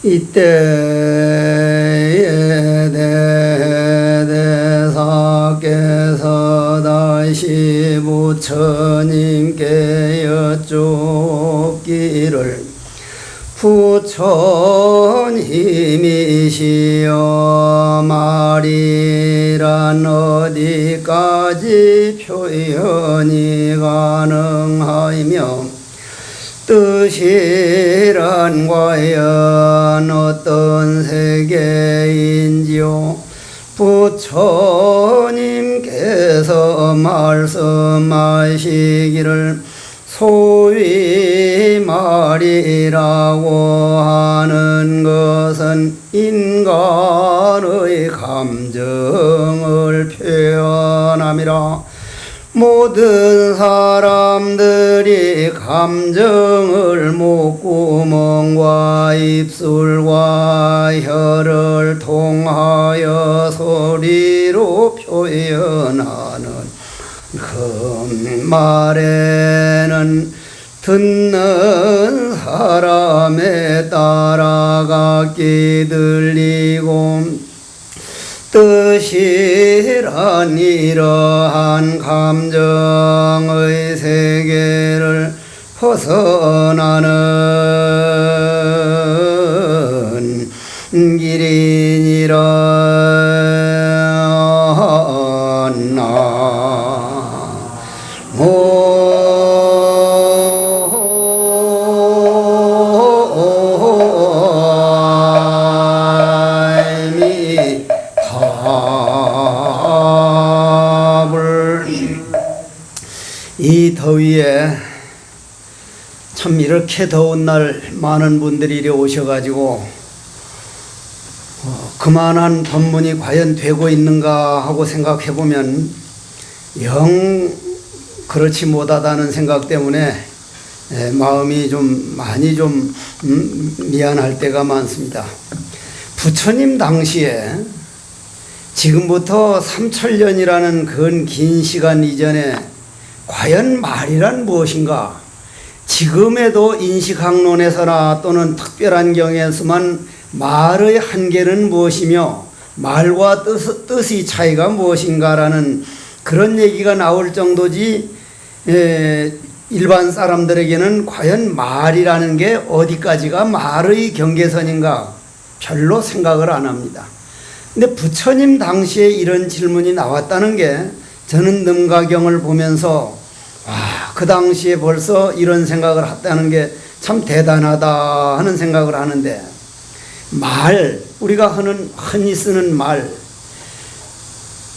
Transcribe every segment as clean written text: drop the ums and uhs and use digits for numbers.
이때에 대대사께서 다시 부처님께 여쭙기를 부처님이시여 말이란 어디까지 표현이 가능하며 뜻이란 과연 어떤 세계인지요. 부처님께서 말씀하시기를 소위 말이라고 하는 것은 인간의 감정을 표현함이라. 모든 사람들이 감정을 목구멍과 입술과 혀를 통하여 소리로 표현하는 그 말에는 듣는 사람에 따라 각기 들리고 뜻이란 이러한 감정의 세계를 벗어나는 길이니라. 이 더위에 참 이렇게 더운 날 많은 분들이 이리 오셔가지고 그만한 법문이 과연 되고 있는가 하고 생각해보면 영 그렇지 못하다는 생각 때문에 마음이 좀 많이 좀 미안할 때가 많습니다. 부처님 당시에 지금부터 3000년이라는 근 긴 시간 이전에 과연 말이란 무엇인가? 지금에도 인식학론에서나 또는 특별한 경에서만 말의 한계는 무엇이며 말과 뜻의 차이가 무엇인가라는 그런 얘기가 나올 정도지 일반 사람들에게는 과연 말이라는 게 어디까지가 말의 경계선인가 별로 생각을 안 합니다. 근데 부처님 당시에 이런 질문이 나왔다는 게 저는 능가경을 보면서 그 당시에 벌써 이런 생각을 했다는 게 참 대단하다 하는 생각을 하는데, 말, 우리가 흔히 쓰는 말,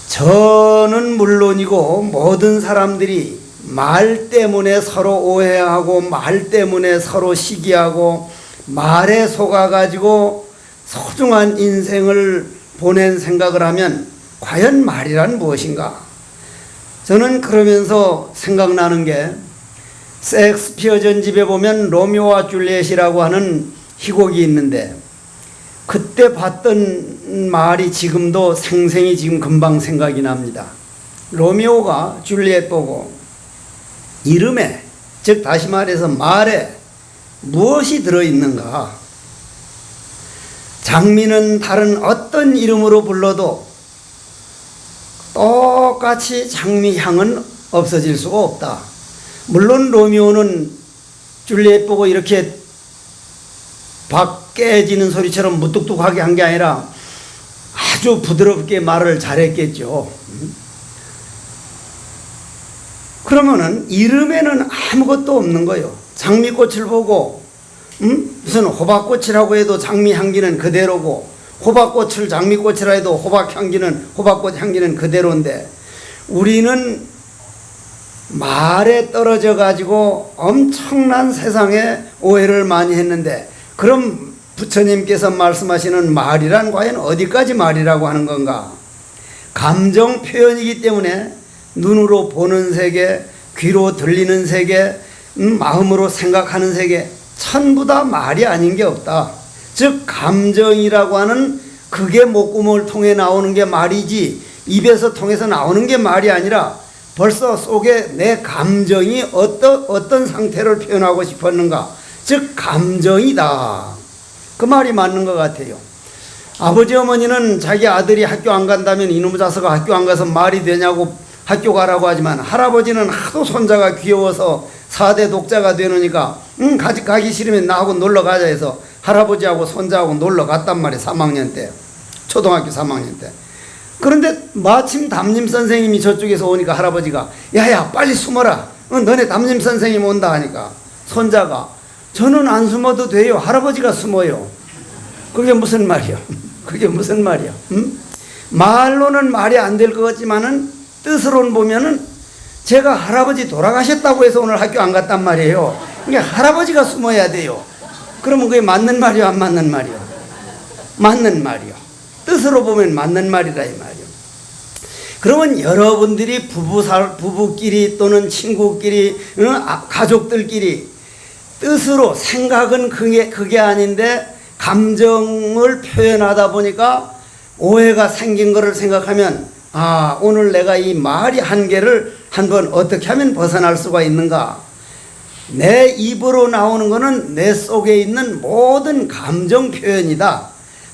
저는 물론이고 모든 사람들이 말 때문에 서로 오해하고 말 때문에 서로 시기하고 말에 속아가지고 소중한 인생을 보낸 생각을 하면 과연 말이란 무엇인가? 저는 그러면서 생각나는 게 셰익스피어 전집에 보면 로미오와 줄리엣이라고 하는 희곡이 있는데 그때 봤던 말이 지금도 생생히 지금 금방 생각이 납니다. 로미오가 줄리엣 보고 이름에, 즉 다시 말해서 말에 무엇이 들어있는가? 장미는 다른 어떤 이름으로 불러도 똑같이 장미 향은 없어질 수가 없다. 물론 로미오는 줄리엣 보고 이렇게 박 깨지는 소리처럼 무뚝뚝하게 한 게 아니라 아주 부드럽게 말을 잘했겠죠. 그러면은 이름에는 아무것도 없는 거예요. 장미꽃을 보고 무슨 호박꽃이라고 해도 장미 향기는 그대로고, 호박꽃을 장미꽃이라 해도 호박꽃 향기는 그대로인데, 우리는 말에 떨어져 가지고 엄청난 세상에 오해를 많이 했는데, 그럼 부처님께서 말씀하시는 말이란 과연 어디까지 말이라고 하는 건가? 감정 표현이기 때문에 눈으로 보는 세계, 귀로 들리는 세계, 마음으로 생각하는 세계, 전부 다 말이 아닌 게 없다. 즉 감정이라고 하는 그게 목구멍을 통해 나오는 게 말이지, 입에서 통해서 나오는 게 말이 아니라 벌써 속에 내 감정이 어떤 상태를 표현하고 싶었는가, 즉 감정이다. 그 말이 맞는 것 같아요. 아버지 어머니는 자기 아들이 학교 안 간다면 이놈의 자식아 학교 안 가서 말이 되냐고 학교 가라고 하지만, 할아버지는 하도 손자가 귀여워서 4대 독자가 되느니까 가기 싫으면 나하고 놀러 가자 해서 할아버지하고 손자하고 놀러 갔단 말이에요. 3학년 때, 초등학교 3학년 때. 그런데 마침 담임 선생님이 저쪽에서 오니까 할아버지가 야야 빨리 숨어라, 너네 담임 선생님 온다 하니까 손자가 저는 안 숨어도 돼요, 할아버지가 숨어요. 그게 무슨 말이야? 그게 무슨 말이야? 말로는 말이 안 될 것 같지만은 뜻으로는 보면은 제가 할아버지 돌아가셨다고 해서 오늘 학교 안 갔단 말이에요. 그러니까 할아버지가 숨어야 돼요. 그러면 그게 맞는 말이요, 안 맞는 말이요? 맞는 말이요. 뜻으로 보면 맞는 말이다 이 말이요. 그러면 여러분들이 부부끼리 또는 친구끼리, 가족들끼리 뜻으로 생각은 그게 아닌데 감정을 표현하다 보니까 오해가 생긴 것을 생각하면, 아, 오늘 내가 이 말이 한계를 한번 어떻게 하면 벗어날 수가 있는가. 내 입으로 나오는 것은 내 속에 있는 모든 감정 표현이다.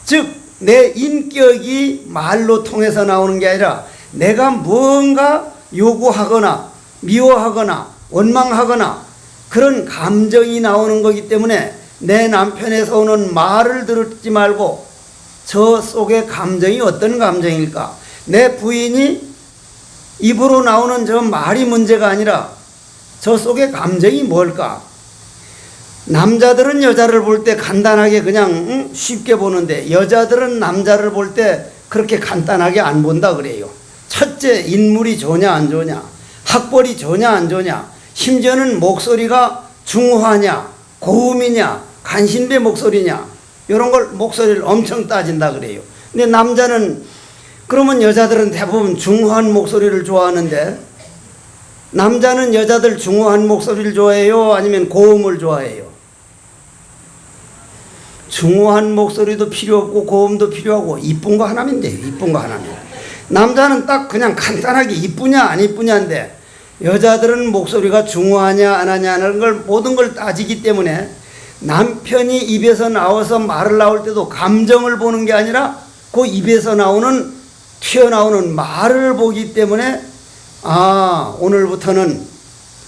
즉 내 인격이 말로 통해서 나오는 게 아니라 내가 무언가 요구하거나 미워하거나 원망하거나 그런 감정이 나오는 거기 때문에 내 남편에서 오는 말을 듣지 말고 저 속의 감정이 어떤 감정일까? 내 부인이 입으로 나오는 저 말이 문제가 아니라 저 속의 감정이 뭘까? 남자들은 여자를 볼 때 간단하게 그냥 쉽게 보는데 여자들은 남자를 볼 때 그렇게 간단하게 안 본다 그래요. 첫째, 인물이 좋냐 안 좋냐, 학벌이 좋냐 안 좋냐, 심지어는 목소리가 중후하냐 고음이냐 간신배 목소리냐, 이런 걸 목소리를 엄청 따진다 그래요. 근데 남자는, 그러면 여자들은 대부분 중후한 목소리를 좋아하는데 남자는 여자들 중후한 목소리를 좋아해요, 아니면 고음을 좋아해요? 중후한 목소리도 필요 없고 고음도 필요하고 이쁜 거 하나면 돼요. 이쁜 거 하나면. 남자는 딱 그냥 간단하게 이쁘냐 안 이쁘냐인데 여자들은 목소리가 중후하냐 안 하냐는 걸 모든 걸 따지기 때문에 남편이 입에서 나와서 말을 나올 때도 감정을 보는 게 아니라 그 입에서 나오는 튀어나오는 말을 보기 때문에, 아, 오늘부터는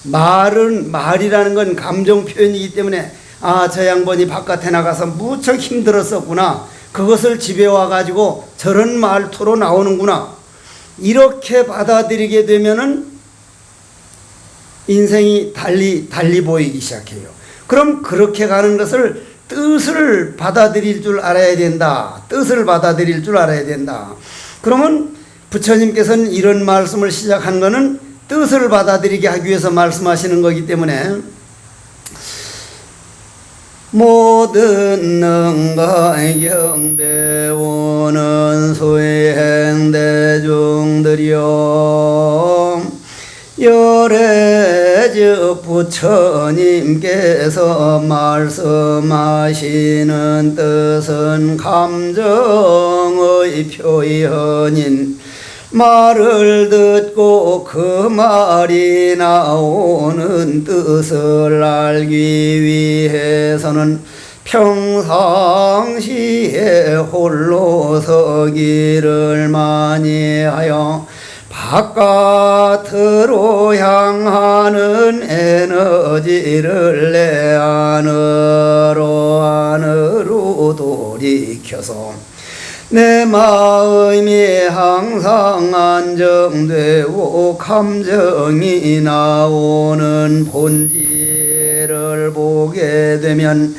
말이라는 건 감정 표현이기 때문에, 아, 저 양반이 바깥에 나가서 무척 힘들었었구나, 그것을 집에 와가지고 저런 말투로 나오는구나, 이렇게 받아들이게 되면은 인생이 달리 보이기 시작해요. 그럼 그렇게 가는 것을 뜻을 받아들일 줄 알아야 된다. 뜻을 받아들일 줄 알아야 된다. 그러면 부처님께서는 이런 말씀을 시작한 것은 뜻을 받아들이게 하기 위해서 말씀하시는 거기 때문에, 모든 능가 경배오는 수행대중들이여, 열애즉 부처님께서 말씀하시는 뜻은 감정의 표현인 말을 듣고 그 말이 나오는 뜻을 알기 위해서는 평상시에 홀로 서기를 많이 하여 바깥으로 향하는 에너지를 내 안으로 돌이켜서 내 마음이 항상 안정되고 감정이 나오는 본질을 보게 되면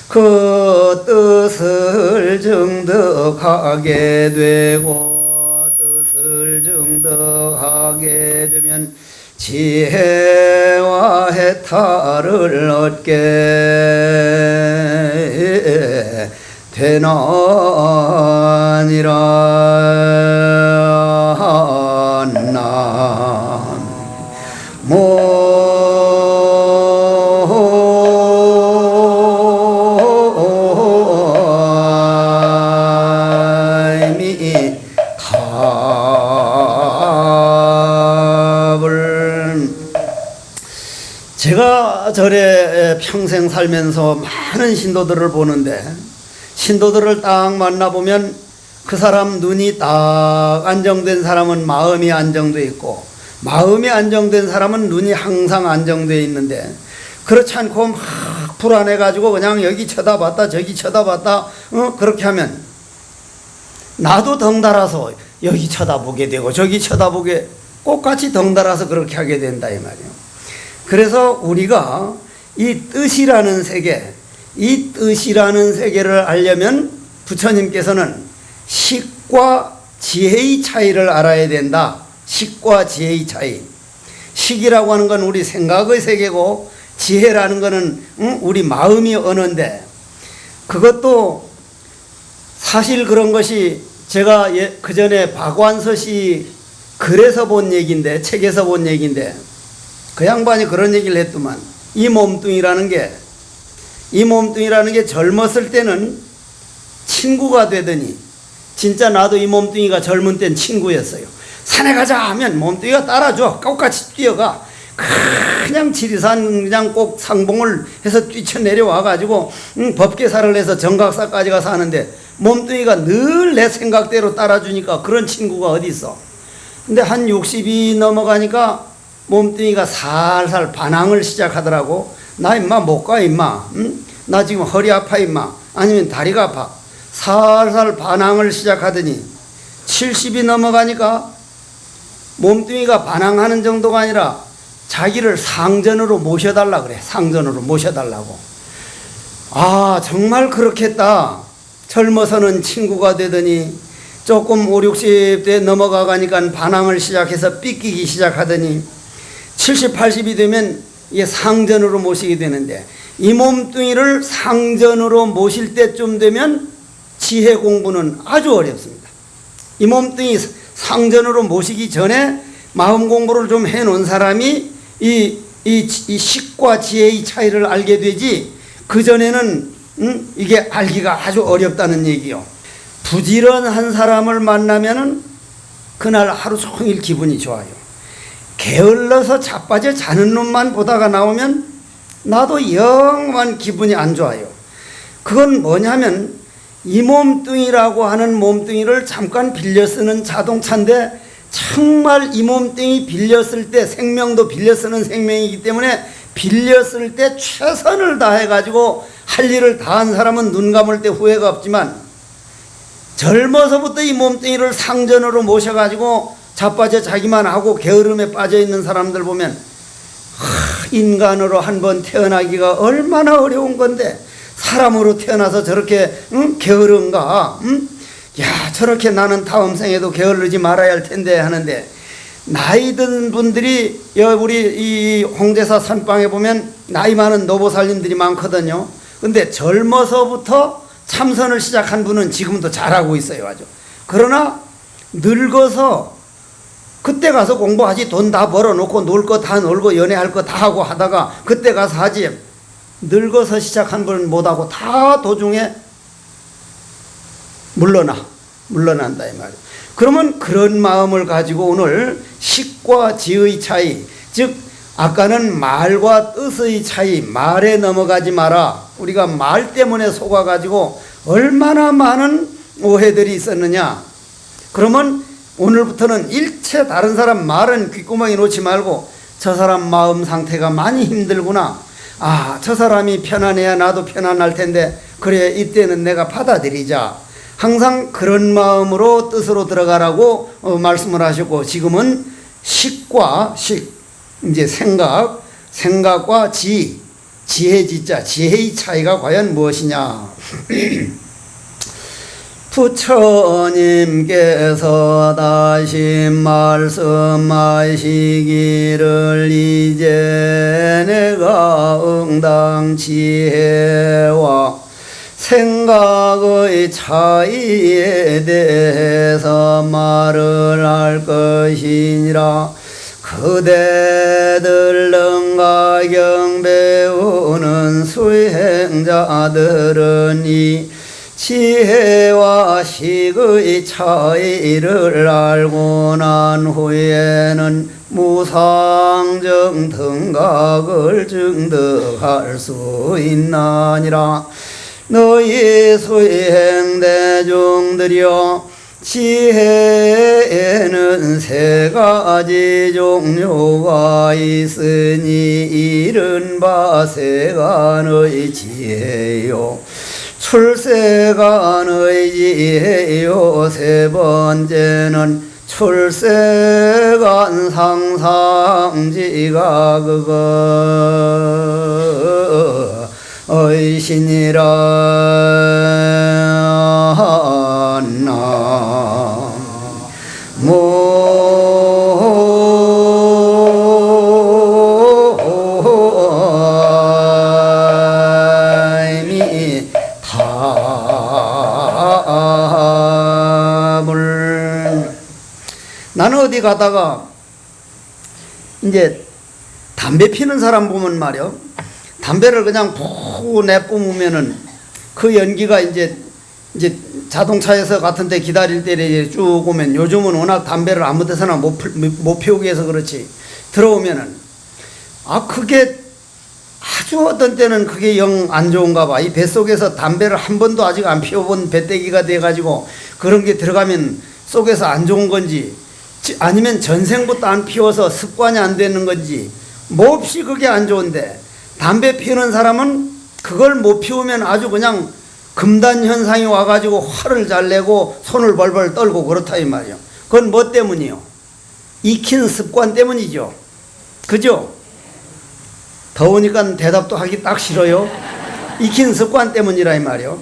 그 뜻을 증득하게 되고, 뜻을 증득하게 되면 지혜와 해탈을 얻게 되나니라. 제가 절에 평생 살면서 많은 신도들을 보는데 신도들을 딱 만나보면 그 사람 눈이 딱 안정된 사람은 마음이 안정되어 있고, 마음이 안정된 사람은 눈이 항상 안정되어 있는데, 그렇지 않고 막 불안해가지고 그냥 여기 쳐다봤다 저기 쳐다봤다 그렇게 하면 나도 덩달아서 여기 쳐다보게 되고 저기 쳐다보게, 똑같이 덩달아서 그렇게 하게 된다 이 말이에요. 그래서 우리가 이 뜻이라는 세계, 이 뜻이라는 세계를 알려면 부처님께서는 식과 지혜의 차이를 알아야 된다. 식과 지혜의 차이. 식이라고 하는 건 우리 생각의 세계고, 지혜라는 거는 우리 마음이 언어인데, 그것도 사실 그런 것이 제가 그 전에 박완서 씨 글에서 본 얘기인데, 책에서 본 얘기인데, 그 양반이 그런 얘기를 했더만, 이 몸뚱이라는 게 젊었을 때는 친구가 되더니, 진짜 나도 이 몸뚱이가 젊은 땐 친구였어요. 산에 가자 하면 몸뚱이가 따라줘. 똑같이 뛰어가. 그냥 지리산 그냥 꼭 상봉을 해서 뛰쳐내려와가지고 법계사를 해서 정각사까지 가서 하는데, 몸뚱이가 늘 내 생각대로 따라주니까 그런 친구가 어디 있어. 근데 한 60이 넘어가니까 몸뚱이가 살살 반항을 시작하더라고. 나 임마 못 가 임마. 나 지금 허리 아파 임마. 아니면 다리가 아파. 살살 반항을 시작하더니 70이 넘어가니까 몸뚱이가 반항하는 정도가 아니라 자기를 상전으로 모셔달라 그래. 상전으로 모셔달라고. 아, 정말 그렇겠다. 젊어서는 친구가 되더니 조금 5, 60대 넘어가니까 반항을 시작해서 삐끼기 시작하더니 70, 80이 되면 이게 상전으로 모시게 되는데, 이 몸뚱이를 상전으로 모실 때쯤 되면 지혜 공부는 아주 어렵습니다. 이 몸뚱이 상전으로 모시기 전에 마음 공부를 좀 해놓은 사람이 이 식과 지혜의 차이를 알게 되지, 그전에는 이게 알기가 아주 어렵다는 얘기요. 부지런한 사람을 만나면은 그날 하루 종일 기분이 좋아요. 게을러서 자빠져 자는 놈만 보다가 나오면 나도 영만 기분이 안 좋아요. 그건 뭐냐면, 이 몸뚱이라고 하는 몸뚱이를 잠깐 빌려 쓰는 자동차인데, 정말 이 몸뚱이 빌렸을 때, 생명도 빌려 쓰는 생명이기 때문에 빌려 쓸 때 최선을 다해가지고 할 일을 다한 사람은 눈 감을 때 후회가 없지만, 젊어서부터 이 몸뚱이를 상전으로 모셔가지고 자빠져 자기만 하고 게으름에 빠져있는 사람들 보면, 인간으로 한번 태어나기가 얼마나 어려운 건데 사람으로 태어나서 저렇게 게으른가. 야, 저렇게 나는 다음 생에도 게으르지 말아야 할 텐데 하는데, 나이 든 분들이 우리 이 홍대사 산방에 보면 나이 많은 노보살님들이 많거든요. 근데 젊어서부터 참선을 시작한 분은 지금도 잘하고 있어요, 아주. 그러나 늙어서 그때 가서 공부하지, 돈 다 벌어놓고 놀 거 다 놀고 연애할 거 다 하고 하다가 그때 가서 하지, 늙어서 시작한 분은 못하고 다 도중에 물러난다 이 말이에요. 그러면 그런 마음을 가지고 오늘 식과 지의 차이, 즉 아까는 말과 뜻의 차이, 말에 넘어가지 마라. 우리가 말 때문에 속아가지고 얼마나 많은 오해들이 있었느냐. 그러면 오늘부터는 일체 다른 사람 말은 귓구멍에 놓지 말고, 저 사람 마음 상태가 많이 힘들구나. 아, 저 사람이 편안해야 나도 편안할 텐데, 그래 이때는 내가 받아들이자. 항상 그런 마음으로 뜻으로 들어가라고 말씀을 하셨고, 지금은 식과 이제 생각과 지혜 지자, 지혜의 차이가 과연 무엇이냐. 부처님께서 다시 말씀하시기를, 이제 내가 응당 지혜와 생각의 차이에 대해서 말을 할 것이니라. 그대들 능가경 배우는 수행자들은 이 지혜와 식의 차이를 알고 난 후에는 무상정 등각을 증득할 수 있나니라. 너희 수행대중들이여 지혜에는 세 가지 종류가 있으니 이른바 세간의 지혜요 출세간의 지혜요 세 번째는 출세간 상상지가 그거 의신이라 나무미 답을 나는 어디 가다가 이제 담배 피는 사람 보면 말이요 담배를 그냥 푹 내뿜으면은 그 연기가 이제 자동차에서 같은 데 기다릴 때 쭉 오면 요즘은 워낙 담배를 아무 데서나 못 피우게 해서 그렇지 들어오면은 그게 아주 어떤 때는 그게 영 안 좋은가 봐. 이 뱃속에서 담배를 한 번도 아직 안 피워본 배때기가 돼가지고 그런 게 들어가면 속에서 안 좋은 건지 아니면 전생부터 안 피워서 습관이 안 되는 건지 몹시 그게 안 좋은데 담배 피우는 사람은 그걸 못 피우면 아주 그냥 금단 현상이 와가지고 화를 잘 내고 손을 벌벌 떨고 그렇다 이 말이요. 그건 뭐 때문이요? 익힌 습관 때문이죠. 그죠? 더우니까 대답도 하기 딱 싫어요. 익힌 습관 때문이라 이 말이요.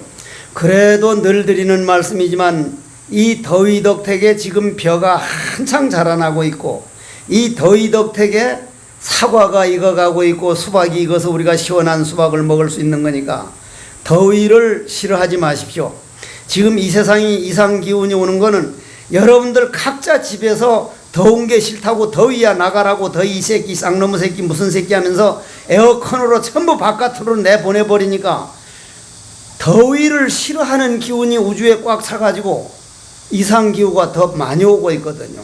그래도 늘 드리는 말씀이지만 이 더위 덕택에 지금 벼가 한창 자라나고 있고 이 더위 덕택에 사과가 익어가고 있고 수박이 익어서 우리가 시원한 수박을 먹을 수 있는 거니까 더위를 싫어하지 마십시오. 지금 이 세상이 이상기운이 오는 거는 여러분들 각자 집에서 더운 게 싫다고 더위야 나가라고 더위 이 새끼 쌍놈의 새끼 무슨 새끼 하면서 에어컨으로 전부 바깥으로 내보내버리니까 더위를 싫어하는 기운이 우주에 꽉 차가지고 이상기후가 더 많이 오고 있거든요.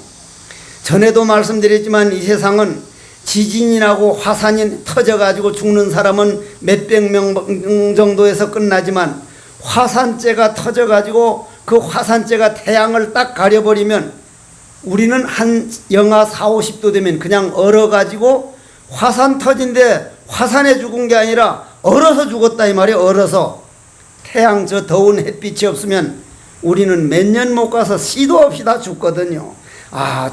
전에도 말씀드렸지만 이 세상은 지진이 나고 화산이 터져가지고 죽는 사람은 몇백 명 정도에서 끝나지만 화산재가 터져가지고 그 화산재가 태양을 딱 가려버리면 우리는 한 영하 4, 50도 되면 그냥 얼어가지고 화산 터진데 화산에 죽은 게 아니라 얼어서 죽었다 이 말이에요. 얼어서 태양 저 더운 햇빛이 없으면 우리는 몇 년 못 가서 씨도 없이 다 죽거든요.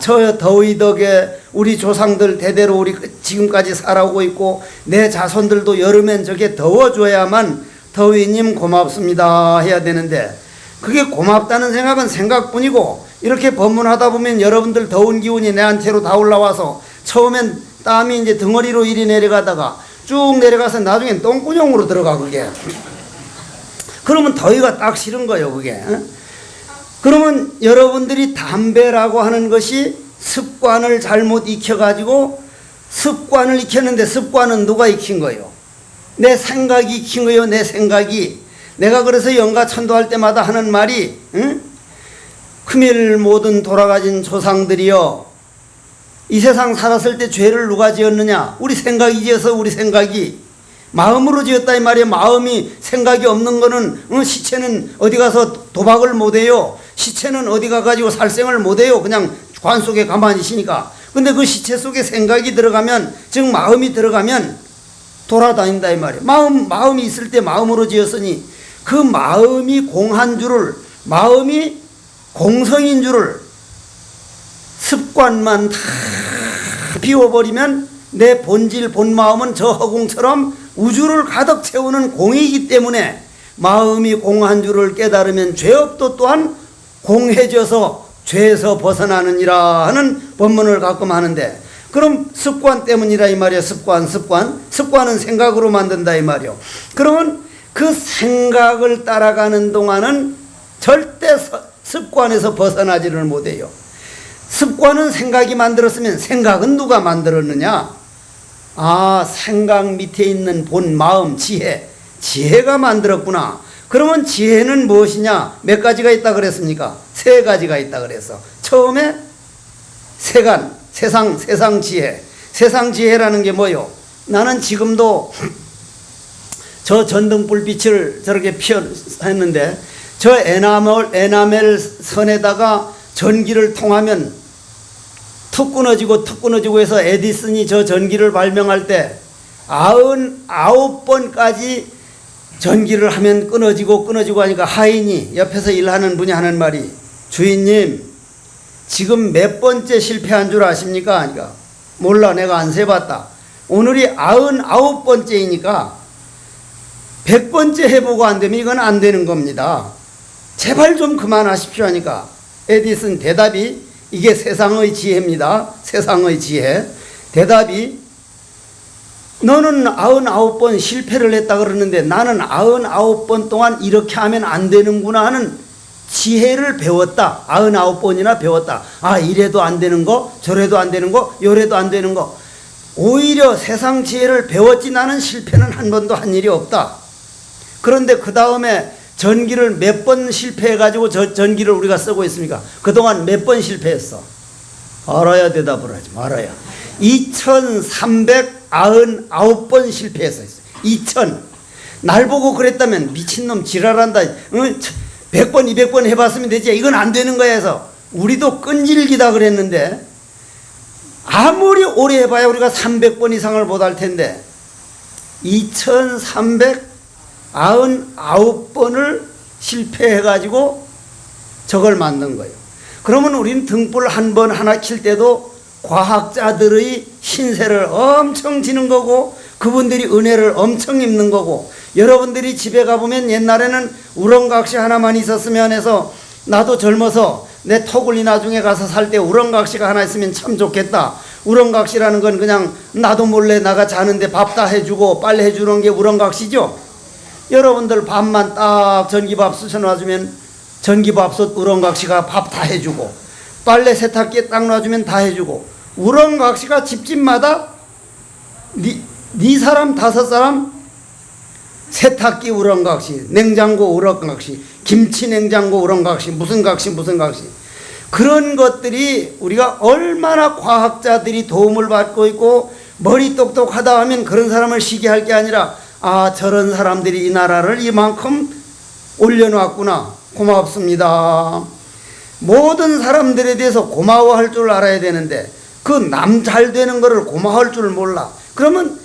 저 더위 덕에 우리 조상들 대대로 우리 지금까지 살아오고 있고 내 자손들도 여름엔 저게 더워줘야만 더위님 고맙습니다 해야 되는데 그게 고맙다는 생각은 생각뿐이고 이렇게 법문하다 보면 여러분들 더운 기운이 내한테로 다 올라와서 처음엔 땀이 이제 덩어리로 이리 내려가다가 쭉 내려가서 나중엔 똥구녕으로 들어가 그게. 그러면 더위가 딱 싫은 거예요 그게. 그러면 여러분들이 담배라고 하는 것이 습관을 잘못 익혀가지고 습관을 익혔는데 습관은 누가 익힌 거예요? 내 생각이 익힌 거예요. 내 생각이. 내가 그래서 영가천도할 때마다 하는 말이 금일 모든 돌아가신 조상들이여 이 세상 살았을 때 죄를 누가 지었느냐? 우리 생각이 지어서 우리 생각이 마음으로 지었다 이 말이에요. 마음이 생각이 없는 거는 시체는 어디 가서 도박을 못해요. 시체는 어디 가가지고 살생을 못해요. 그냥 관 속에 가만히 있으니까. 근데 그 시체 속에 생각이 들어가면 즉 마음이 들어가면 돌아다닌다 이 말이에요. 마음이 있을 때 마음으로 지었으니 그 마음이 공한 줄을 마음이 공성인 줄을 습관만 다 비워버리면 내 본질 본마음은 저 허공처럼 우주를 가득 채우는 공이기 때문에 마음이 공한 줄을 깨달으면 죄업도 또한 공해져서 죄에서 벗어나느니라 하는 법문을 가끔 하는데 그럼 습관 때문이라 이 말이야. 습관은 생각으로 만든다 이 말이요. 그러면 그 생각을 따라가는 동안은 절대 습관에서 벗어나지를 못해요. 습관은 생각이 만들었으면 생각은 누가 만들었느냐? 생각 밑에 있는 본 마음 지혜가 만들었구나. 그러면 지혜는 무엇이냐? 몇 가지가 있다 그랬습니까? 세 가지가 있다 그랬어. 처음에 세간, 세상 지혜. 세상 지혜라는 게 뭐요? 나는 지금도 저 전등불빛을 저렇게 피웠는데 저 에나멜 선에다가 전기를 통하면 툭 끊어지고 해서 에디슨이 저 전기를 발명할 때 99번까지 전기를 하면 끊어지고 하니까 하인이 옆에서 일하는 분이 하는 말이 주인님 지금 몇 번째 실패한 줄 아십니까? 하니까 몰라 내가 안 세봤다. 오늘이 99번째이니까 100번째 해보고 안 되면 이건 안 되는 겁니다. 제발 좀 그만하십시오 하니까 에디슨 대답이 이게 세상의 지혜입니다. 세상의 지혜. 대답이 너는 99번 실패를 했다 그러는데 나는 99번 동안 이렇게 하면 안 되는구나 하는 지혜를 배웠다. 99번이나 배웠다. 아 이래도 안 되는 거 저래도 안 되는 거 요래도 안 되는 거. 오히려 세상 지혜를 배웠지 나는 실패는 한 번도 한 일이 없다. 그런데 그 다음에 전기를 몇 번 실패해가지고 저 전기를 우리가 쓰고 있습니까? 그동안 몇 번 실패했어? 알아야 대답을 하지 말아야. 2399번 실패했어. 2000. 날 보고 그랬다면 미친놈 지랄한다. 100번 200번 해봤으면 되지. 이건 안 되는 거야 해서 우리도 끈질기다 그랬는데 아무리 오래 해봐야 우리가 300번 이상을 못할 텐데 2399번을 실패해가지고 저걸 만든 거예요. 그러면 우리는 등불 한 번 하나 킬 때도 과학자들의 신세를 엄청 지는 거고 그분들이 은혜를 엄청 입는 거고 여러분들이 집에 가보면 옛날에는 우렁각시 하나만 있었으면 해서 나도 젊어서 내 토굴이 나중에 가서 살 때 우렁각시가 하나 있으면 참 좋겠다. 우렁각시라는 건 그냥 나도 몰래 나가 자는데 밥 다 해주고 빨래 해주는 게 우렁각시죠. 여러분들 밥만 딱 전기밥솥에 놔주면 전기밥솥 우렁각시가 밥 다 해주고 빨래 세탁기에 딱 놔주면 다 해주고 우렁각시가 집집마다 네 사람 5사람 세탁기 우렁각시 냉장고 우렁각시 김치 냉장고 우렁각시 무슨 각시 그런 것들이 우리가 얼마나 과학자들이 도움을 받고 있고 머리 똑똑하다 하면 그런 사람을 시기할 게 아니라 아 저런 사람들이 이 나라를 이만큼 올려놨구나 고맙습니다. 모든 사람들에 대해서 고마워할 줄 알아야 되는데 그 남 잘 되는 거를 고마워할 줄 몰라. 그러면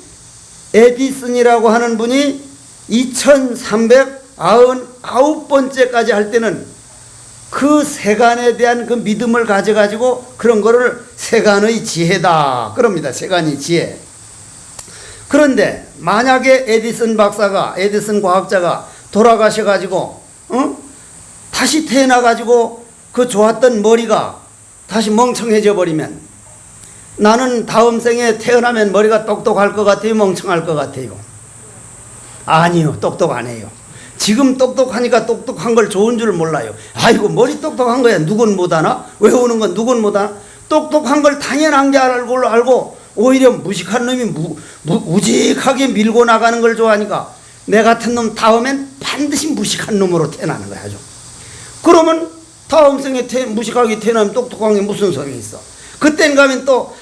에디슨이라고 하는 분이 2399번째까지 할 때는 그 세간에 대한 그 믿음을 가져가지고 그런 거를 세간의 지혜다 그럽니다. 세간의 지혜. 그런데 만약에 에디슨 과학자가 돌아가셔가지고 다시 태어나가지고 그 좋았던 머리가 다시 멍청해져 버리면 나는 다음 생에 태어나면 머리가 똑똑할 것 같아요? 멍청할 것 같아요? 아니요. 똑똑 안 해요. 지금 똑똑하니까 똑똑한 걸 좋은 줄 몰라요. 아이고 머리 똑똑한 거야 누군 못하나? 외우는 건 누군 못하나? 똑똑한 걸 당연한 게 알고 오히려 무식한 놈이 우직하게 밀고 나가는 걸 좋아하니까 내 같은 놈 다음엔 반드시 무식한 놈으로 태어나는 거야. 아주. 그러면 다음 생에 무식하게 태어나면 똑똑한 게 무슨 소용이 있어? 그땐 가면 또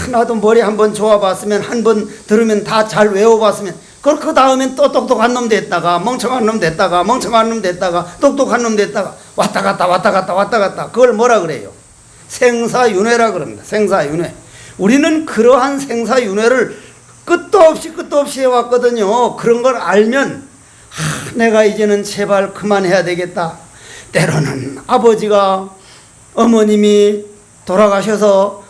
나도 머리 한번 좋아봤으면 한 번 들으면 다 잘 외워봤으면 그 다음엔 또 똑똑한 놈 됐다가 멍청한 놈 됐다가 똑똑한 놈 됐다가 왔다 갔다 그걸 뭐라 그래요? 생사윤회라 그럽니다. 생사윤회. 우리는 그러한 생사윤회를 끝도 없이 해왔거든요. 그런 걸 알면 내가 이제는 제발 그만해야 되겠다. 때로는 아버지가 어머님이 돌아가셔서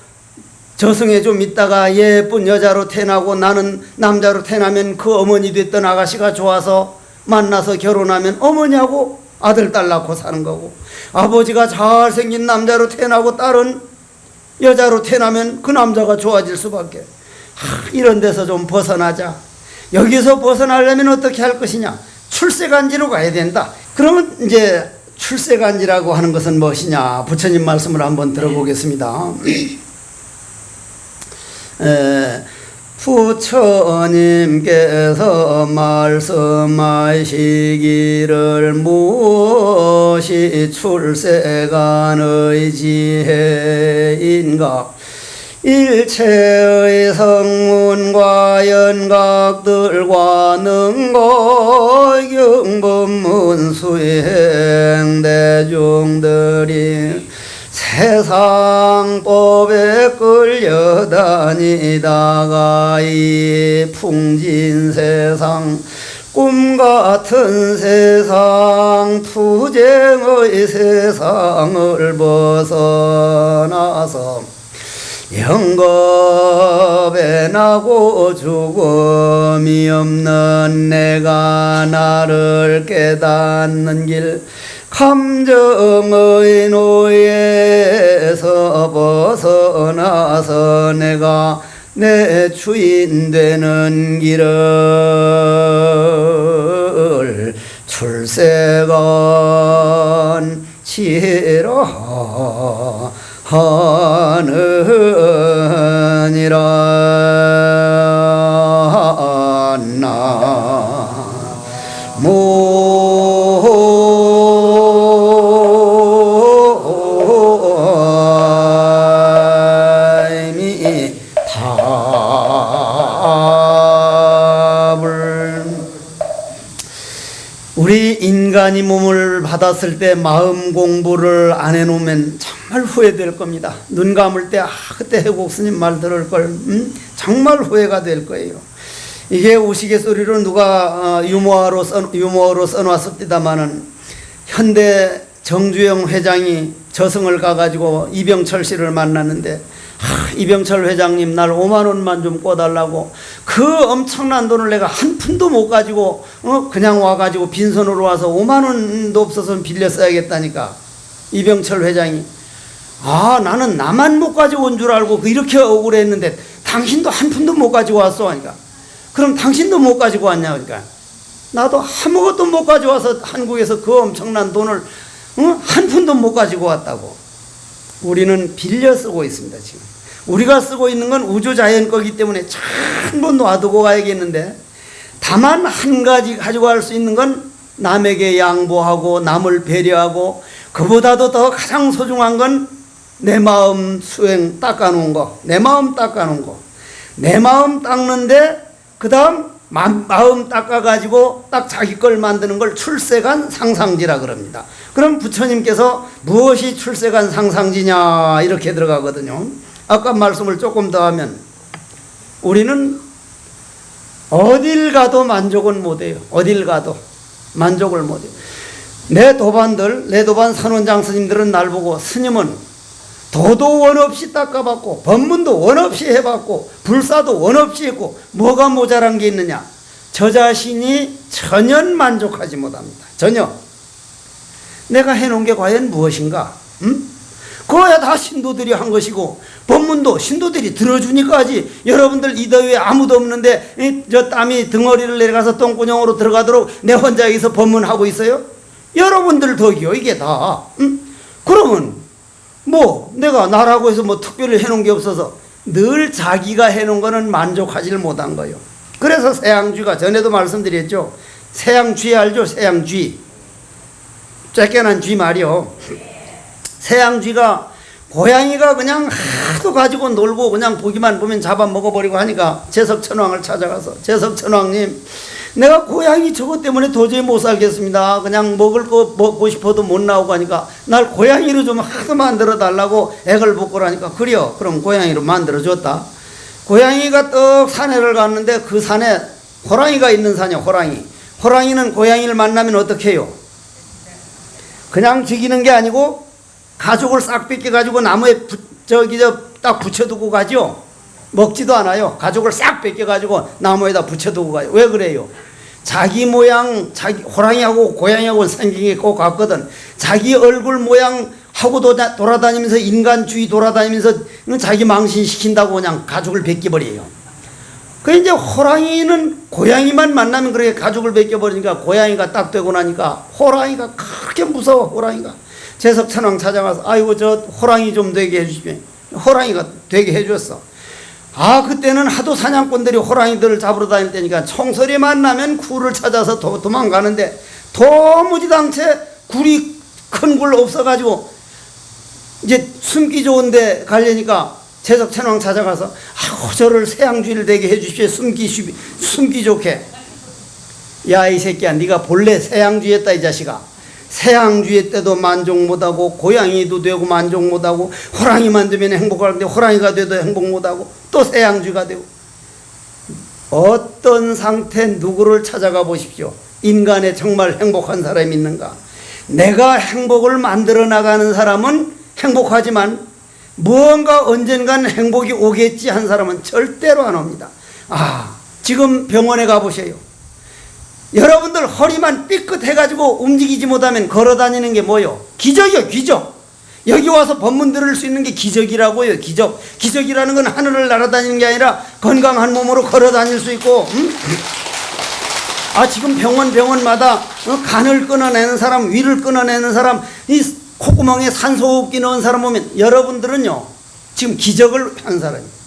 저승에 좀 있다가 예쁜 여자로 태어나고 나는 남자로 태어나면 그 어머니 됐던 아가씨가 좋아서 만나서 결혼하면 어머니하고 아들 딸 낳고 사는 거고 아버지가 잘생긴 남자로 태어나고 딸은 여자로 태어나면 그 남자가 좋아질 수밖에. 이런 데서 좀 벗어나자. 여기서 벗어나려면 어떻게 할 것이냐? 출세간지로 가야 된다. 그러면 이제 출세간지라고 하는 것은 무엇이냐? 부처님 말씀을 한번 들어보겠습니다. 부처님께서 말씀하시기를 무엇이 출세간의 지혜인가? 일체의 성문과 연각들과 능고 경법문 수행 대중들이 세상법에 끌려다니다가 이 풍진 세상 꿈같은 세상 투쟁의 세상을 벗어나서 영겁에 나고 죽음이 없는 내가 나를 깨닫는 길 감정의 노예에서 벗어나서 내가 내 주인 되는 길을 출세간 지혜로 하느니라. 우리 인간이 몸을 받았을 때 마음 공부를 안 해놓으면 정말 후회될 겁니다. 눈 감을 때 그때 해국 스님 말 들을 걸 정말 후회가 될 거예요. 이게 우스갯소리로 누가 유머어로 써놨습니다마는 현대 정주영 회장이 저승을 가가지고 이병철 씨를 만났는데 이병철 회장님 날 5만 원만 좀 꿔달라고 그 엄청난 돈을 내가 한 푼도 못 가지고 그냥 와가지고 빈손으로 와서 5만 원도 없어서 빌려 써야겠다니까 이병철 회장이 나는 나만 못 가지고 온 줄 알고 이렇게 억울했는데 당신도 한 푼도 못 가지고 왔어 하니까 그럼 당신도 못 가지고 왔냐 그러니까 나도 아무것도 못 가지고 와서 한국에서 그 엄청난 돈을 한 푼도 못 가지고 왔다고. 우리는 빌려 쓰고 있습니다. 지금 우리가 쓰고 있는 건 우주자연 거기 때문에 전부 놔두고 가야겠는데 다만 한 가지 가지고 갈 수 있는 건 남에게 양보하고 남을 배려하고 그보다도 더 가장 소중한 건 내 마음 수행 닦아놓은 거, 내 마음 닦아놓은 거, 내 마음 닦는데 그 다음 마음 닦아가지고 딱 자기 걸 만드는 걸 출세간 상상지라 그럽니다. 그럼 부처님께서 무엇이 출세간 상상지냐 이렇게 들어가거든요. 아까 말씀을 조금 더 하면 우리는 어딜 가도 만족은 못해요. 어딜 가도 만족을 못해요. 내 도반 산원장 스님들은 날 보고 스님은 도도 원 없이 닦아봤고 법문도 원 없이 해봤고 불사도 원 없이 했고 뭐가 모자란 게 있느냐. 저 자신이 전혀 만족하지 못합니다. 전혀. 내가 해놓은 게 과연 무엇인가? 그거야 다 신도들이 한 것이고 법문도 신도들이 들어주니까 하지. 여러분들 이 더위에 아무도 없는데 저 땀이 덩어리를 내려가서 똥구녕으로 들어가도록 내 혼자 여기서 법문하고 있어요? 여러분들 덕이요 이게 다. 그러면 내가 나라고 해서 특별히 해놓은 게 없어서 늘 자기가 해놓은 거는 만족하지를 못한 거예요. 그래서 세양쥐가 전에도 말씀드렸죠. 세양쥐 알죠? 세양쥐. 쫓겨난 쥐 말이요. 세양쥐가 고양이가 그냥 하도 가지고 놀고 그냥 보기만 보면 잡아먹어버리고 하니까 제석천왕을 찾아가서 제석천왕님 내가 고양이 저것 때문에 도저히 못 살겠습니다. 그냥 먹을 거 먹고 싶어도 못 나오고 하니까 날 고양이로 좀 하도 만들어 달라고 액을 벗고라니까 그래요. 그럼 고양이로 만들어 줬다. 고양이가 떡 산에를 갔는데 그 산에 호랑이가 있는 산이요. 호랑이는 고양이를 만나면 어떻게 해요? 그냥 죽이는 게 아니고 가죽을 싹 뺏겨가지고 나무에 딱 붙여두고 가죠. 먹지도 않아요. 가죽을 싹 뺏겨가지고 나무에다 붙여두고 가요. 왜 그래요? 자기 모양, 호랑이하고 고양이하고 생긴 게 꼭 같거든. 자기 얼굴 모양하고 돌아다니면서 인간주의 돌아다니면서 자기 망신시킨다고 그냥 가죽을 벗겨버려요. 그 이제 호랑이는 고양이만 만나면 그렇게 가죽을 벗겨버리니까 고양이가 딱 되고 나니까 호랑이가 그렇게 무서워. 호랑이가 제석천왕 찾아가서 아이고 저 호랑이 좀 되게 해주시면 호랑이가 되게 해줬어. 그때는 하도 사냥꾼들이 호랑이들을 잡으러 다닐 때니까 총소리만 나면 굴을 찾아서 도망가는데 도무지당체 굴이 큰 굴 없어가지고 이제 숨기 좋은데 가려니까 제석천왕 찾아가서 아이고 저를 세양주의를 되게 해주십시오. 숨기 좋게. 야 이 새끼야, 네가 본래 세양주의였다 이 자식아. 세양주의 때도 만족 못하고 고양이도 되고 만족 못하고 호랑이만 되면 행복하는데 호랑이가 돼도 행복 못하고 또 세양주의가 되고. 어떤 상태 누구를 찾아가 보십시오. 인간에 정말 행복한 사람이 있는가? 내가 행복을 만들어 나가는 사람은 행복하지만 무언가 언젠간 행복이 오겠지 한 사람은 절대로 안 옵니다. 지금 병원에 가보세요. 여러분들 허리만 삐끗해가지고 움직이지 못하면 걸어다니는 게 뭐요? 기적이요, 기적. 여기 와서 법문 들을 수 있는 게 기적이라고요, 기적. 기적이라는 건 하늘을 날아다니는 게 아니라 건강한 몸으로 걸어다닐 수 있고, 지금 병원마다 간을 끊어내는 사람, 위를 끊어내는 사람, 이 콧구멍에 산소호흡기 넣은 사람 보면 여러분들은요, 지금 기적을 한 사람이에요.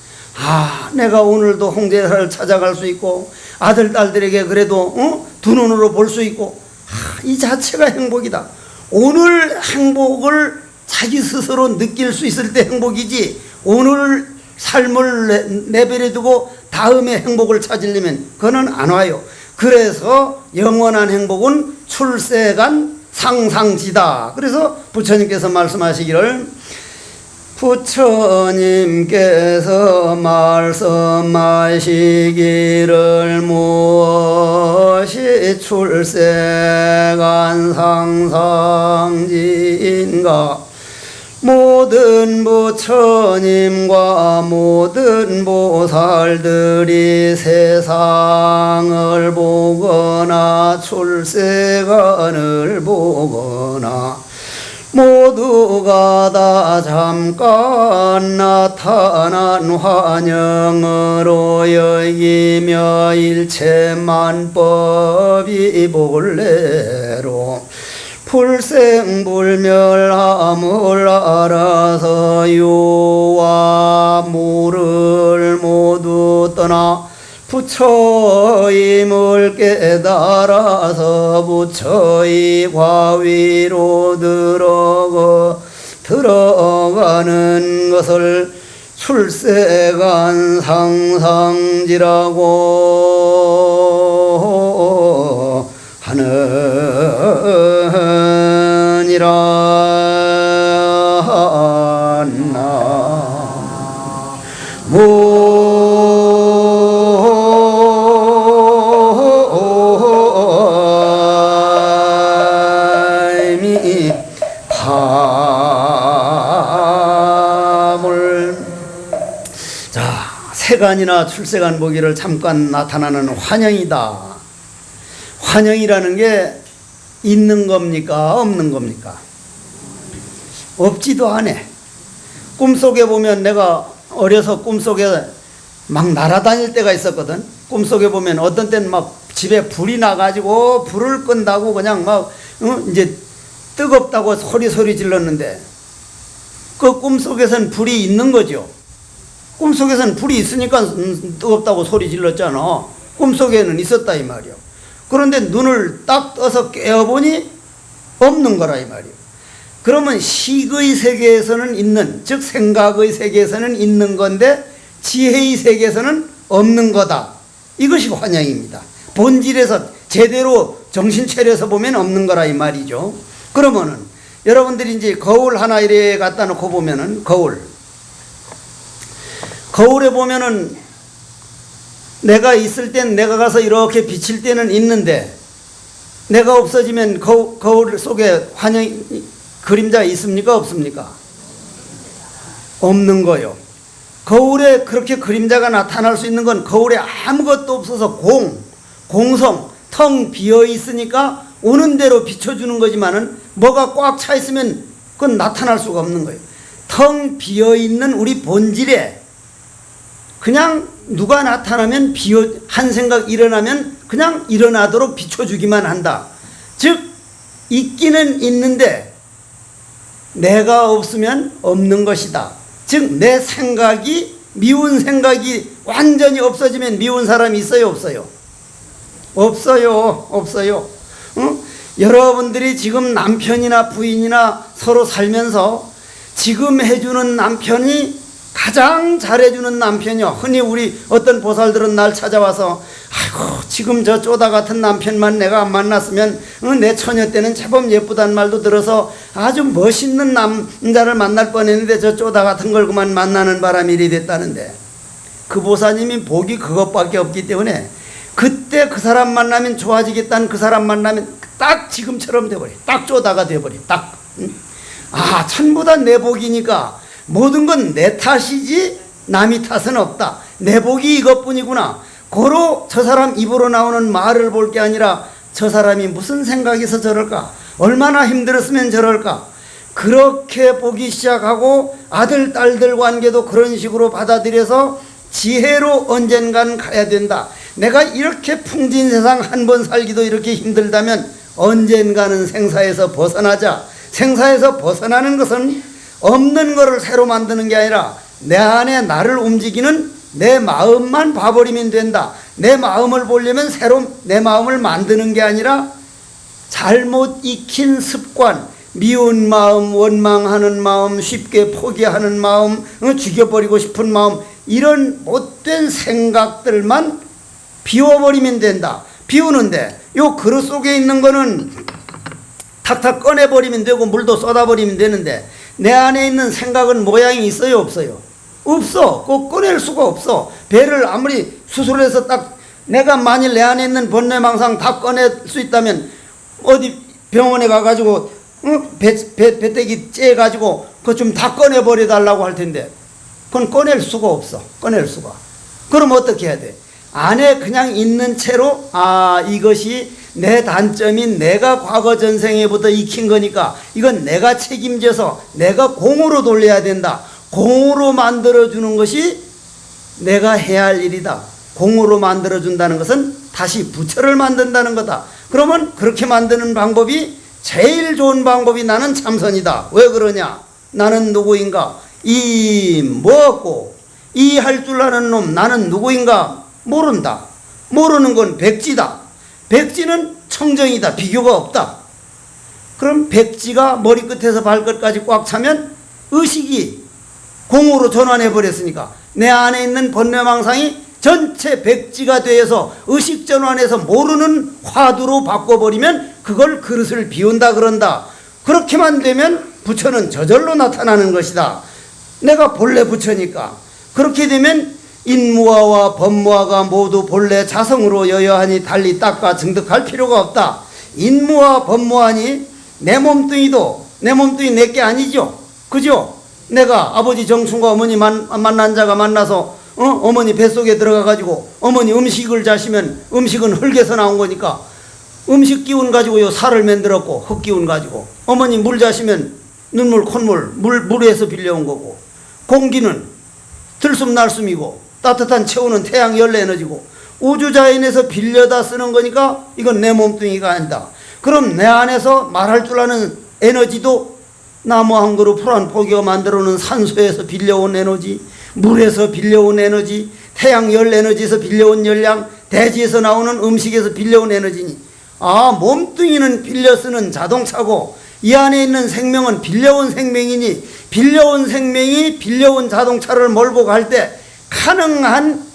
내가 오늘도 홍제사를 찾아갈 수 있고 아들, 딸들에게 그래도 두 눈으로 볼 수 있고 이 자체가 행복이다. 오늘 행복을 자기 스스로 느낄 수 있을 때 행복이지 오늘 삶을 내버려 두고 다음에 행복을 찾으려면 그거는 안 와요. 그래서 영원한 행복은 출세간 상상지다. 그래서 부처님께서 말씀하시기를 부처님께서 말씀하시기를 무엇이 출세간 상상지인가? 모든 부처님과 모든 보살들이 세상을 보거나 출세간을 보거나 모두가 다 잠깐 나타난 환영으로 여기며 일체만법이 본래로 불생불멸함을 알아서 유와 무를 모두 떠나 부처임을 깨달아서 부처의 과위로 들어가는 것을 출세간 상상지라고 하느니라. 세간이나 출세간 보기를 잠깐 나타나는 환영이다. 환영이라는 게 있는 겁니까? 없는 겁니까? 없지도 않아. 꿈속에 보면 내가 어려서 꿈속에 막 날아다닐 때가 있었거든. 꿈속에 보면 어떤 때는 막 집에 불이 나가지고 불을 끈다고 그냥 막 이제 뜨겁다고 소리 질렀는데 그 꿈속에선 불이 있는 거죠. 꿈속에서는 불이 있으니까 뜨겁다고 소리 질렀잖아. 꿈속에는 있었다 이 말이야. 그런데 눈을 딱 떠서 깨어보니 없는 거라 이 말이야. 그러면 식의 세계에서는 있는, 즉 생각의 세계에서는 있는 건데 지혜의 세계에서는 없는 거다. 이것이 환영입니다. 본질에서 제대로 정신 차려서 보면 없는 거라 이 말이죠. 그러면은 여러분들이 이제 거울 하나 이래 갖다 놓고 보면은 거울에 보면은 내가 있을 땐 내가 가서 이렇게 비칠 때는 있는데 내가 없어지면 거울 속에 그림자 있습니까? 없습니까? 없는 거요. 거울에 그렇게 그림자가 나타날 수 있는 건 거울에 아무것도 없어서 공성, 텅 비어 있으니까 오는 대로 비춰주는 거지만은 뭐가 꽉 차 있으면 그건 나타날 수가 없는 거예요. 텅 비어 있는 우리 본질에 그냥 누가 나타나면 한 생각 일어나면 그냥 일어나도록 비춰주기만 한다. 즉 있기는 있는데 내가 없으면 없는 것이다. 즉 내 생각이 미운 생각이 완전히 없어지면 미운 사람이 있어요? 없어요? 없어요. 여러분들이 지금 남편이나 부인이나 서로 살면서 지금 해주는 남편이 가장 잘해주는 남편이요. 흔히 우리 어떤 보살들은 날 찾아와서 아이고 지금 저 쪼다 같은 남편만 내가 안 만났으면 내 처녀 때는 제법 예쁘단 말도 들어서 아주 멋있는 남자를 만날 뻔했는데 저 쪼다 같은 걸 그만 만나는 바람에 일이 됐다는데, 그 보사님이 복이 그것밖에 없기 때문에 그때 그 사람 만나면 좋아지겠다는 그 사람 만나면 딱 지금처럼 돼버려. 딱 쪼다가 돼버려. 딱. 아, 전부 다 내 복이니까 모든 건 내 탓이지 남이 탓은 없다. 내 복이 이것뿐이구나. 고로 저 사람 입으로 나오는 말을 볼 게 아니라 저 사람이 무슨 생각에서 저럴까? 얼마나 힘들었으면 저럴까? 그렇게 보기 시작하고 아들, 딸들 관계도 그런 식으로 받아들여서 지혜로 언젠간 가야 된다. 내가 이렇게 풍진 세상 한 번 살기도 이렇게 힘들다면 언젠가는 생사에서 벗어나자. 생사에서 벗어나는 것은 없는 것을 새로 만드는 게 아니라 내 안에 나를 움직이는 내 마음만 봐버리면 된다. 내 마음을 보려면 새로 내 마음을 만드는 게 아니라 잘못 익힌 습관, 미운 마음, 원망하는 마음, 쉽게 포기하는 마음, 죽여버리고 싶은 마음, 이런 못된 생각들만 비워버리면 된다. 비우는데 요 그릇 속에 있는 거는 탁탁 꺼내버리면 되고 물도 쏟아버리면 되는데 내 안에 있는 생각은 모양이 있어요, 없어요? 없어. 꼭 꺼낼 수가 없어. 배를 아무리 수술해서 딱 내가 만일 내 안에 있는 번뇌망상 다 꺼낼 수 있다면 어디 병원에 가가지고 배때기 째가지고 그거 좀 다 꺼내버려 달라고 할 텐데 그건 꺼낼 수가 없어. 꺼낼 수가. 그럼 어떻게 해야 돼? 안에 그냥 있는 채로 아, 이것이 내 단점인 내가 과거 전생에부터 익힌 거니까 이건 내가 책임져서 내가 공으로 돌려야 된다. 공으로 만들어주는 것이 내가 해야 할 일이다. 공으로 만들어준다는 것은 다시 부처를 만든다는 거다. 그러면 그렇게 만드는 방법이 제일 좋은 방법이 나는 참선이다. 왜 그러냐? 나는 누구인가? 이 뭐고 이 할 줄 아는 놈 나는 누구인가? 모른다. 모르는 건 백지다. 백지는 청정이다. 비교가 없다. 그럼 백지가 머리끝에서 발끝까지 꽉 차면 의식이 공으로 전환해 버렸으니까 내 안에 있는 번뇌망상이 전체 백지가 되어서 의식 전환해서 모르는 화두로 바꿔버리면 그걸 그릇을 비운다 그런다. 그렇게만 되면 부처는 저절로 나타나는 것이다. 내가 본래 부처니까. 그렇게 되면 인무아와 법무아가 모두 본래 자성으로 여여하니 달리 닦아 증득할 필요가 없다. 인무아 법무아니 내 몸뚱이도 내 몸뚱이 내게 아니죠. 그죠? 내가 아버지 정충과 어머니 만난 자가 만나서 어머니 뱃속에 들어가가지고 어머니 음식을 자시면 음식은 흙에서 나온 거니까 음식 기운 가지고요 살을 만들었고 흙 기운 가지고 어머니 물 자시면 눈물 콧물 물에서 빌려온 거고 공기는 들숨 날숨이고 따뜻한 체온은 태양 열 에너지고 우주자연에서 빌려다 쓰는 거니까 이건 내 몸뚱이가 아니다. 그럼 내 안에서 말할 줄 아는 에너지도 나무 한 그루 풀 한 포기가 만들어놓은 산소에서 빌려온 에너지, 물에서 빌려온 에너지, 태양 열 에너지에서 빌려온 열량, 대지에서 나오는 음식에서 빌려온 에너지니 아, 몸뚱이는 빌려 쓰는 자동차고 이 안에 있는 생명은 빌려온 생명이니 빌려온 생명이 빌려온 자동차를 몰고 갈 때 가능한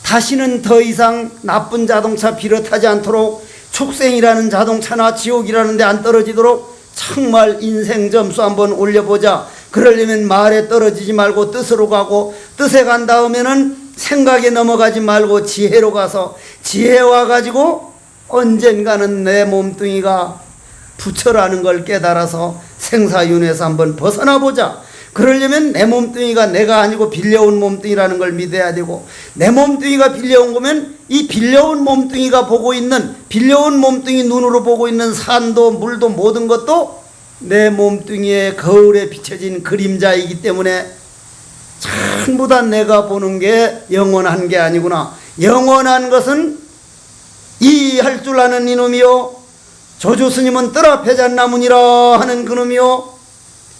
다시는 더 이상 나쁜 자동차 비롯하지 않도록 축생이라는 자동차나 지옥이라는 데 안 떨어지도록 정말 인생 점수 한번 올려보자. 그러려면 말에 떨어지지 말고 뜻으로 가고 뜻에 간 다음에는 생각에 넘어가지 말고 지혜로 가서 지혜 와가지고 언젠가는 내 몸뚱이가 부처라는 걸 깨달아서 생사윤회에서 한번 벗어나 보자. 그러려면 내 몸뚱이가 내가 아니고 빌려온 몸뚱이라는 걸 믿어야 되고 내 몸뚱이가 빌려온 거면 이 빌려온 몸뚱이가 보고 있는 빌려온 몸뚱이 눈으로 보고 있는 산도 물도 모든 것도 내 몸뚱이의 거울에 비춰진 그림자이기 때문에 전부 다 내가 보는 게 영원한 게 아니구나. 영원한 것은 이 할 줄 아는 이놈이요 조주 스님은 뜰 앞에 잣나무니라 하는 그놈이요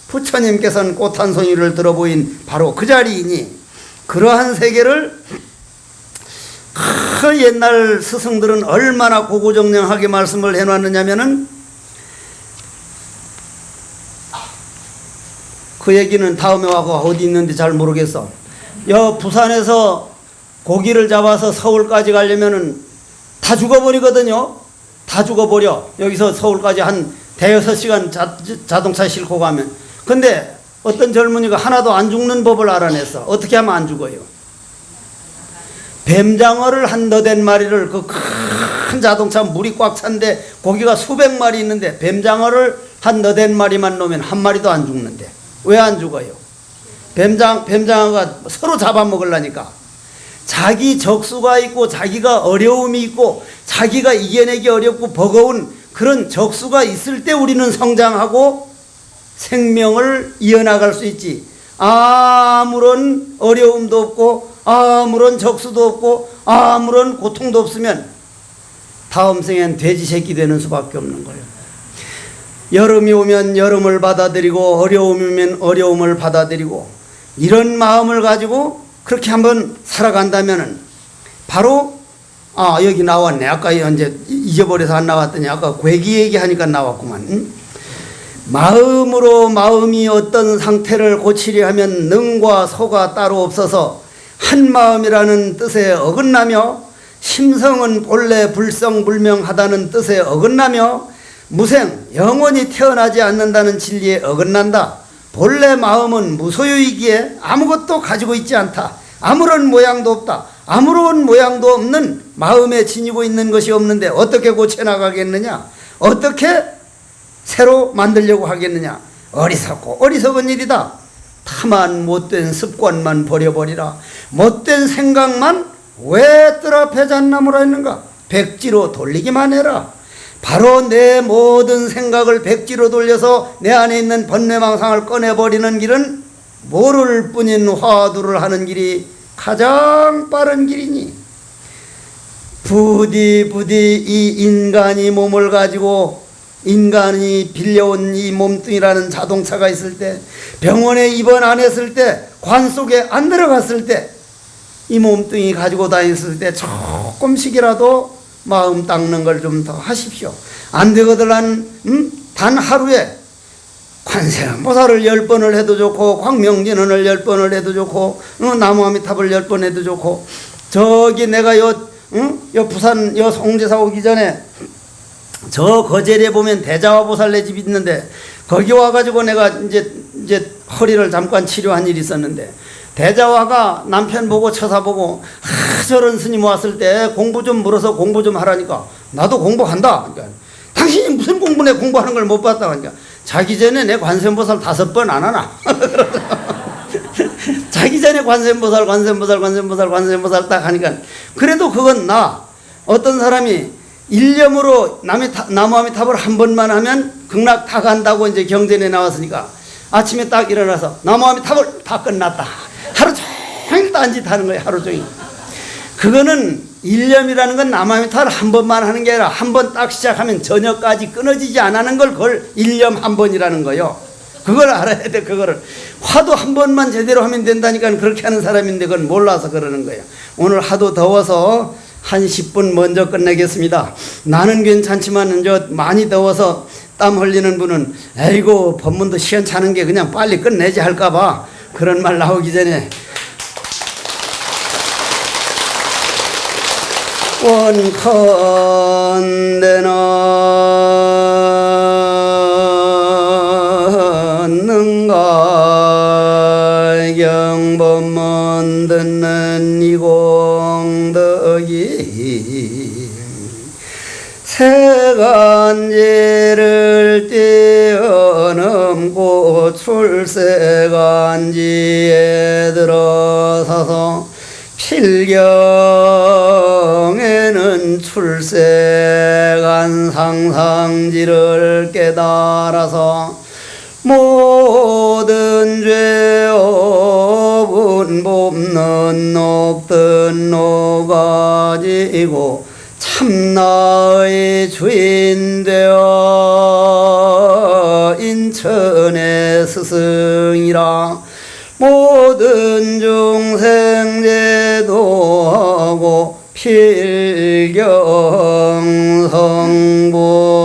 부처님께서는 꽃 한 송이를 들어보인 바로 그 자리이니 그러한 세계를 그 옛날 스승들은 얼마나 고고정령하게 말씀을 해놨느냐면은 그 얘기는 다음에 와서 어디 있는지 잘 모르겠어. 부산에서 고기를 잡아서 서울까지 가려면은 다 죽어버리거든요. 다 죽어버려. 여기서 서울까지 한 대여섯 시간 자동차 싣고 가면. 근데 어떤 젊은이가 하나도 안 죽는 법을 알아냈어. 어떻게 하면 안 죽어요? 뱀장어를 한 너댓 마리를 그 큰 자동차 물이 꽉 찬데 고기가 수백 마리 있는데 뱀장어를 한 너댓 마리만 놓으면 한 마리도 안 죽는데 왜 안 죽어요? 뱀장어가 서로 잡아먹으려니까. 자기 적수가 있고 자기가 어려움이 있고 자기가 이겨내기 어렵고 버거운 그런 적수가 있을 때 우리는 성장하고 생명을 이어나갈 수 있지. 아무런 어려움도 없고 아무런 적수도 없고 아무런 고통도 없으면 다음 생엔 돼지 새끼 되는 수밖에 없는 거예요. 여름이 오면 여름을 받아들이고 어려움이 오면 어려움을 받아들이고 이런 마음을 가지고 그렇게 한번 살아간다면은 바로 여기 나왔네. 아까 이제 잊어버려서 안 나왔더니 아까 괴기 얘기하니까 나왔구만. 마음으로 마음이 어떤 상태를 고치려 하면 능과 소가 따로 없어서 한 마음이라는 뜻에 어긋나며 심성은 본래 불성불명하다는 뜻에 어긋나며 무생 영원히 태어나지 않는다는 진리에 어긋난다. 본래 마음은 무소유이기에 아무것도 가지고 있지 않다. 아무런 모양도 없다. 아무런 모양도 없는 마음에 지니고 있는 것이 없는데 어떻게 고쳐나가겠느냐? 어떻게 새로 만들려고 하겠느냐? 어리석고 어리석은 일이다. 탐한 못된 습관만 버려버리라. 못된 생각만 왜 뜰 앞에 잣나무라 했는가? 백지로 돌리기만 해라. 바로 내 모든 생각을 백지로 돌려서 내 안에 있는 번뇌망상을 꺼내버리는 길은 모를 뿐인 화두를 하는 길이 가장 빠른 길이니 부디 이 인간이 몸을 가지고 인간이 빌려온 이 몸뚱이라는 자동차가 있을 때 병원에 입원 안 했을 때 관 속에 안 들어갔을 때 이 몸뚱이 가지고 다녔을 때 조금씩이라도 마음 닦는 걸 좀 더 하십시오. 안 되거든 단 하루에 관세음보살을 10번을 해도 좋고 광명진언을 10번을 해도 좋고 나무아미탑을 10번 해도 좋고 저기 내가 요 부산 송제사 오기 전에 저 거제리에 보면 대자화보살네 집이 있는데 거기 와가지고 내가 이제 허리를 잠깐 치료한 일이 있었는데 대자화가 남편 보고 처사 보고 저런 스님 왔을 때 공부 좀 물어서 공부 좀 하라니까 나도 공부한다. 그러니까 당신이 무슨 공부네 공부하는 걸 못 봤다. 그러니까 자기 전에 내 관세음보살 5번 안 하나? 자기 전에 관세음보살 딱 하니까 그래도 그건 어떤 사람이 일념으로 나무아미탑을 한 번만 하면 극락 다 간다고 이제 경전에 나왔으니까 아침에 딱 일어나서 나무아미탑을 다 끝났다. 하루 종일 딴짓하는 거예요. 하루 종일. 그거는 일념이라는 건 나무아미탑을 한 번만 하는 게 아니라 한 번 딱 시작하면 저녁까지 끊어지지 않는 걸 그걸 일념 한 번이라는 거예요. 그걸 알아야 돼. 그거를 화도 한 번만 제대로 하면 된다니까 그렇게 하는 사람인데 그건 몰라서 그러는 거예요. 오늘 하도 더워서 한 10분 먼저 끝내겠습니다. 나는 괜찮지만 많이 더워서 땀 흘리는 분은 에이고 법문도 시원찮은 게 그냥 빨리 끝내지 할까봐 그런 말 나오기 전에 원컨대는 경법문 듣는 이공덕이 세간지를 뛰어넘고 출세간지에 들어서서 필경에는 출세간 상상지를 깨달아서 모든 죄업은 봅는 녹든 녹아지고 참나의 주인 되어 인천의 스승이라 모든 중생 제도하고 필경 성부